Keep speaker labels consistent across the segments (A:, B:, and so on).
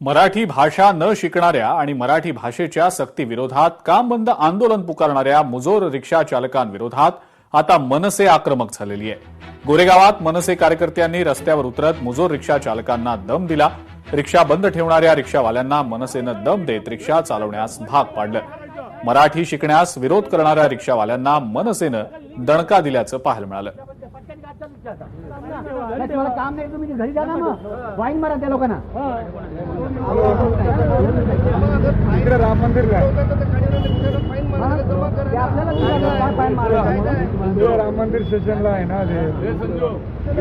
A: मराठी भाषा न शिकणाऱ्या आणि मराठी भाषेच्या सक्तीविरोधात काम बंद आंदोलन पुकारणाऱ्या मुजोर रिक्षा चालकांविरोधात आता मनसे आक्रमक झालेली आहे। गोरेगावात मनसे कार्यकर्त्यांनी रस्त्यावर उतरत मुजोर रिक्षा चालकांना दम दिला। रिक्षा बंद ठेवणाऱ्या रिक्षावाल्यांना मनसेनं दम देत रिक्षा चालवण्यास भाग पाडलं। मराठी शिकण्यास विरोध करणाऱ्या रिक्षावाल्यांना मनसेनं दणका दिल्याचं पाहायला मिळालं।
B: काम नाही तुम्ही घरी जा ना, मग वाईन मारा त्या लोकांना।
C: इकडे राम मंदिरला राम मंदिर स्टेशनला आहे ना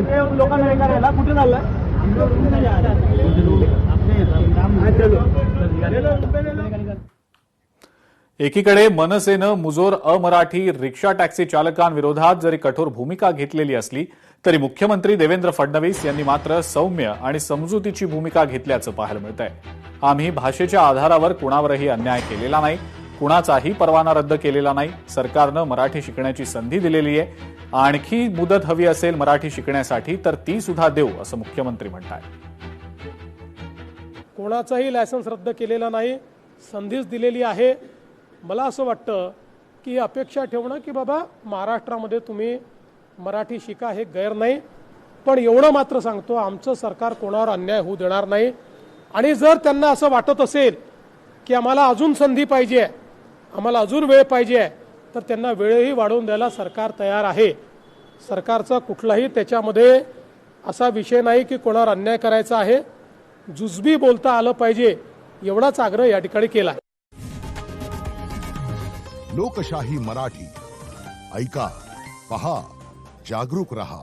C: ते
B: लोकांना हे करायला कुठे चाललंय?
A: एकीकडे मनसेनं मुजोर अमराठी रिक्षा टॅक्सी चालकांविरोधात जरी कठोर भूमिका घेतलेली असली तरी मुख्यमंत्री देवेंद्र फडणवीस यांनी मात्र सौम्य आणि समजुतीची भूमिका घेतल्याचं पाहायला मिळतंय। आम्ही भाषेच्या आधारावर कुणावरही अन्याय केलेला नाही, कुणाचाही परवाना रद्द केलेला नाही। सरकारनं मराठी शिकण्याची संधी दिलेली आहे। आणखी मुदत हवी असेल मराठी शिकण्यासाठी तर ती सुद्धा देऊ असं मुख्यमंत्री म्हणतात।
D: कोणाचाही लायसन्स रद्द केलेला नाही, संधीच दिलेली आहे। मला असं वाटतं की अपेक्षा ठेवणं की बाबा महाराष्ट्रामध्ये तुम्ही मराठी शिका हे गैर नाही, पण एवढं मात्र सांगतो आमचं सरकार कोणावर अन्याय होऊ देणार नाही। आणि जर त्यांना असं वाटत असेल की आम्हाला अजून संधी पाहिजे, आम्हाला अजून वेळ पाहिजे, तर त्यांना वेळही वाढवून द्यायला सरकार तयार आहे। सरकारचा कुठलाही त्याच्यामध्ये असा विषय नाही की कोणावर अन्याय करायचा आहे। जुजबी बोलता आलं पाहिजे एवढाच आग्रह या ठिकाणी केला आहे।
E: लोकशाही मराठी ऐका, पहा, जागरूक रहा।